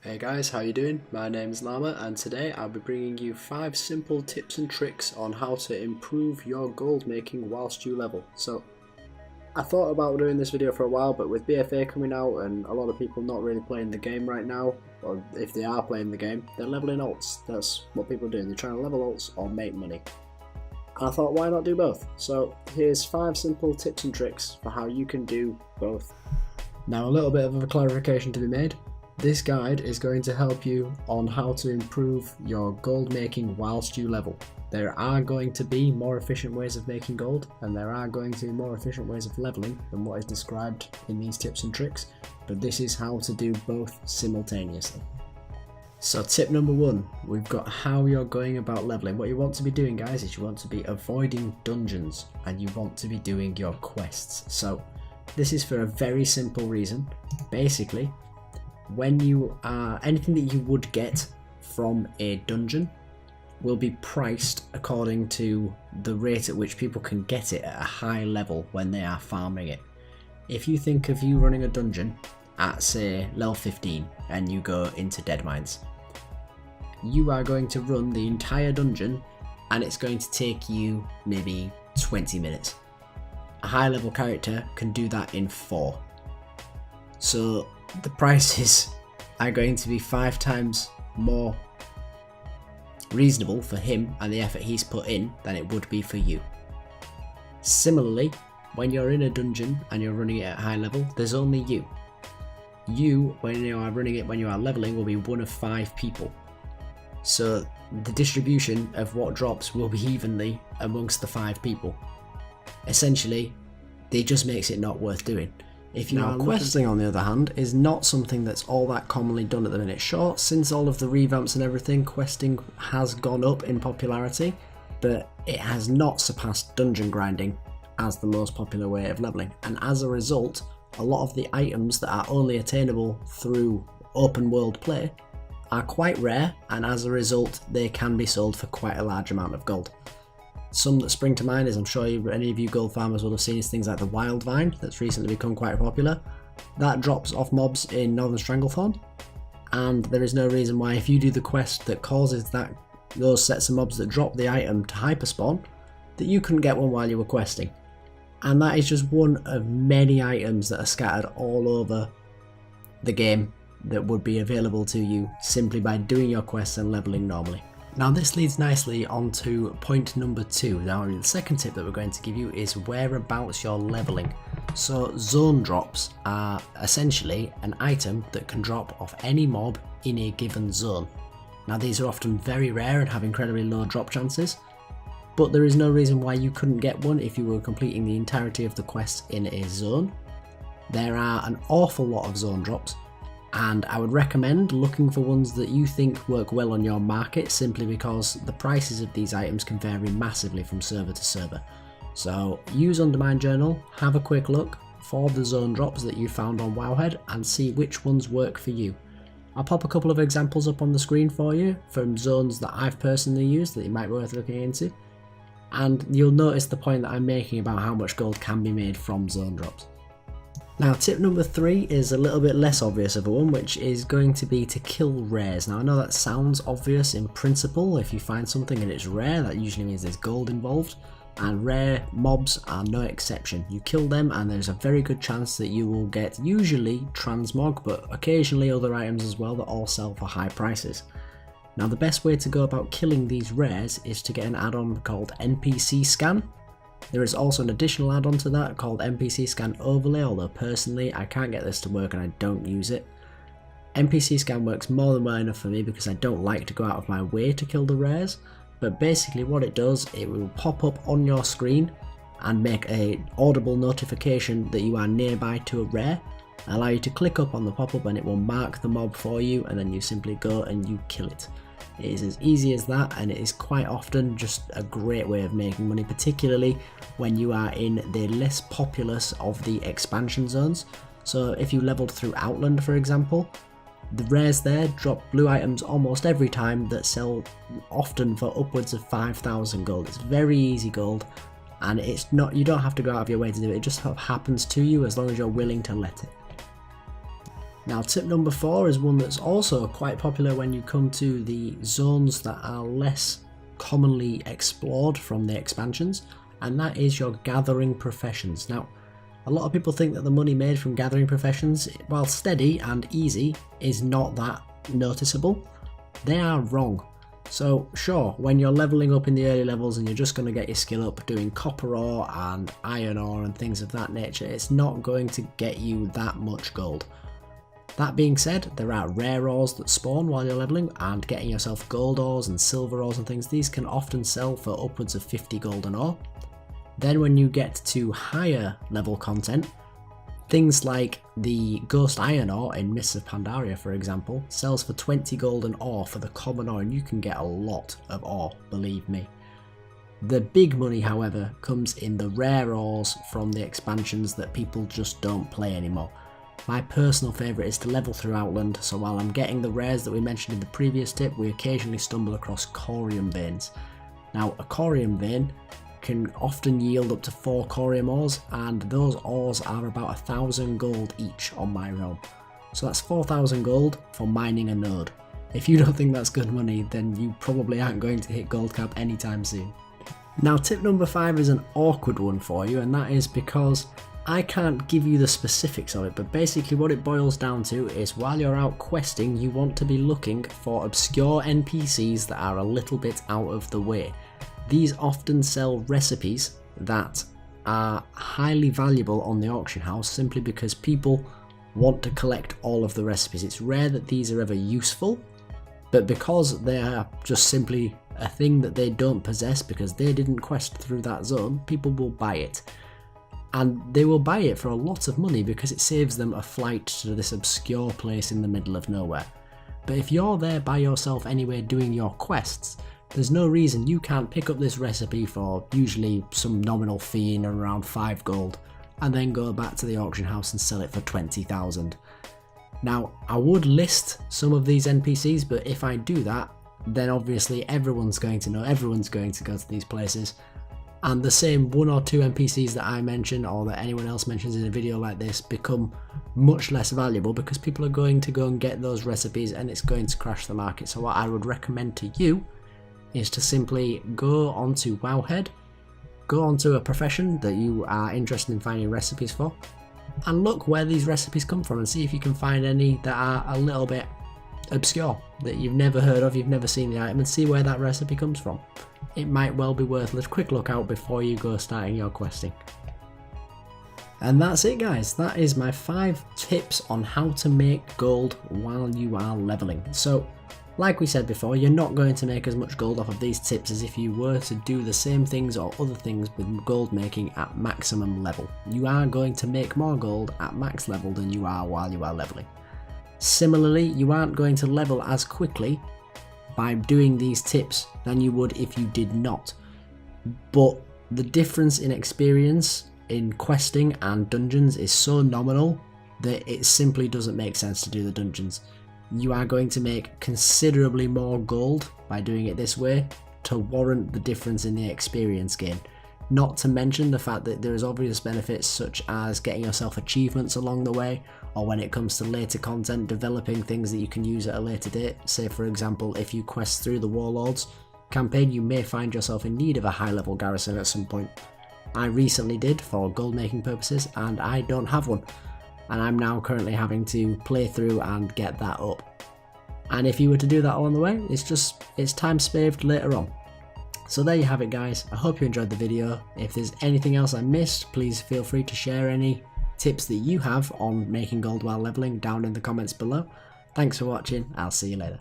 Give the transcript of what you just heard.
Hey guys, how you doing? My name is Llama and today I'll be bringing you 5 simple tips and tricks on how to improve your gold making whilst you level. So I thought about doing this video for a while, but with BFA coming out and a lot of people not really playing the game right now, or if they are playing the game, they're leveling alts. That's what people are doing, they're trying to level alts or make money. And I thought, why not do both? So here's 5 simple tips and tricks for how you can do both. Now a little bit of a clarification to be made. This guide is going to help you on how to improve your gold making whilst you level. There are going to be more efficient ways of making gold, and there are going to be more efficient ways of leveling than what is described in these tips and tricks, but this is how to do both simultaneously. So tip number 1, we've got how you're going about leveling. What you want to be doing, guys, is you want to be avoiding dungeons and you want to be doing your quests. So this is for a very simple reason. Basically, when you are, anything that you would get from a dungeon will be priced according to the rate at which people can get it at a high level when they are farming it. If you think of you running a dungeon at say level 15 and you go into Dead Mines, you are going to run the entire dungeon and it's going to take you maybe 20 minutes. A high level character can do that in 4. So the prices are going to be 5 times more reasonable for him and the effort he's put in than it would be for you. Similarly, when you're in a dungeon and you're running it at high level, there's only you. You, when you are running it, when you are leveling, will be one of 5 people. So the distribution of what drops will be evenly amongst the 5 people. Essentially, it just makes it not worth doing. If you are questing, on the other hand, is not something that's all that commonly done at the minute. Sure, since all of the revamps and everything, questing has gone up in popularity, but it has not surpassed dungeon grinding as the most popular way of leveling. And as a result, a lot of the items that are only attainable through open world play are quite rare, and as a result, they can be sold for quite a large amount of gold. Some that spring to mind, as I'm sure any of you gold farmers will have seen, is things like the Wild Vine that's recently become quite popular. That drops off mobs in Northern Stranglethorn, and there is no reason why, if you do the quest that causes those sets of mobs that drop the item to hyperspawn, that you couldn't get one while you were questing. And that is just one of many items that are scattered all over the game that would be available to you simply by doing your quests and leveling normally. Now this leads nicely on to point number 2. Now the second tip that we're going to give you is whereabouts you're leveling. So zone drops are essentially an item that can drop off any mob in a given zone. Now these are often very rare and have incredibly low drop chances, but there is no reason why you couldn't get one if you were completing the entirety of the quest in a zone. There are an awful lot of zone drops, and I would recommend looking for ones that you think work well on your market, simply because the prices of these items can vary massively from server to server. So use Undermine Journal, have a quick look for the zone drops that you found on Wowhead and see which ones work for you. I'll pop a couple of examples up on the screen for you from zones that I've personally used that you might be worth looking into, and you'll notice the point that I'm making about how much gold can be made from zone drops. Now tip number 3 is a little bit less obvious of a one, which is going to be to kill rares. Now I know that sounds obvious in principle. If you find something and it's rare, that usually means there's gold involved, and rare mobs are no exception. You kill them and there's a very good chance that you will get usually transmog, but occasionally other items as well that all sell for high prices. Now the best way to go about killing these rares is to get an add-on called NPC Scan. There is also an additional add-on to that called NPC Scan Overlay, although personally I can't get this to work and I don't use it. NPC Scan works more than well enough for me because I don't like to go out of my way to kill the rares, but basically what it does, it will pop up on your screen and make a audible notification that you are nearby to a rare, allow you to click up on the pop-up and it will mark the mob for you, and then you simply go and you kill it. It is as easy as that, and it is quite often just a great way of making money, particularly when you are in the less populous of the expansion zones. So if you leveled through Outland, for example, the rares there drop blue items almost every time that sell often for upwards of 5,000 gold. It's very easy gold, and it's not, you don't have to go out of your way to do it, it just happens to you as long as you're willing to let it. Now tip number 4 is one that's also quite popular when you come to the zones that are less commonly explored from the expansions, and that is your gathering professions. Now a lot of people think that the money made from gathering professions, while steady and easy, is not that noticeable. They are wrong. So sure, when you're leveling up in the early levels and you're just going to get your skill up doing copper ore and iron ore and things of that nature, it's not going to get you that much gold. That being said, there are rare ores that spawn while you're leveling, and getting yourself gold ores and silver ores and things, these can often sell for upwards of 50 golden ore. Then when you get to higher level content, things like the ghost iron ore in Mists of Pandaria, for example, sells for 20 golden ore for the common ore, and you can get a lot of ore, believe me. The big money, however, comes in the rare ores from the expansions that people just don't play anymore. My personal favourite is to level through Outland, so while I'm getting the rares that we mentioned in the previous tip, we occasionally stumble across corium veins. Now a corium vein can often yield up to 4 corium ores, and those ores are about 1,000 gold each on my realm. So that's 4,000 gold for mining a node. If you don't think that's good money, then you probably aren't going to hit gold cap anytime soon. Now tip number 5 is an awkward one for you, and that is because I can't give you the specifics of it, but basically what it boils down to is while you're out questing, you want to be looking for obscure NPCs that are a little bit out of the way. These often sell recipes that are highly valuable on the auction house simply because people want to collect all of the recipes. It's rare that these are ever useful, but because they are just simply a thing that they don't possess because they didn't quest through that zone, people will buy it. And they will buy it for a lot of money because it saves them a flight to this obscure place in the middle of nowhere. But if you're there by yourself anyway doing your quests, there's no reason you can't pick up this recipe for usually some nominal fee in around 5 gold and then go back to the auction house and sell it for 20,000. Now I would list some of these NPCs, but if I do that, then obviously everyone's going to know, everyone's going to go to these places. And the same 1 or 2 NPCs that I mention or that anyone else mentions in a video like this become much less valuable because people are going to go and get those recipes and it's going to crash the market. So what I would recommend to you is to simply go onto Wowhead, go onto a profession that you are interested in finding recipes for, and look where these recipes come from and see if you can find any that are a little bit obscure, that you've never heard of, you've never seen the item, and see where that recipe comes from. It might well be worth a quick look out before you go starting your questing. And that's it guys, that is my 5 tips on how to make gold while you are leveling. So like we said before, you're not going to make as much gold off of these tips as if you were to do the same things or other things with gold making at maximum level. You are going to make more gold at max level than you are while you are leveling. Similarly, you aren't going to level as quickly by doing these tips than you would if you did not. But the difference in experience in questing and dungeons is so nominal that it simply doesn't make sense to do the dungeons. You are going to make considerably more gold by doing it this way to warrant the difference in the experience gain. Not to mention the fact that there is obvious benefits such as getting yourself achievements along the way, or when it comes to later content, developing things that you can use at a later date. Say for example, if you quest through the Warlords campaign, you may find yourself in need of a high level garrison at some point. I recently did for gold making purposes and I don't have one, and I'm now currently having to play through and get that up. And if you were to do that along the way, it's time saved later on. So there you have it guys, I hope you enjoyed the video. If there's anything else I missed, please feel free to share any tips that you have on making gold while leveling down in the comments below. Thanks for watching, I'll see you later.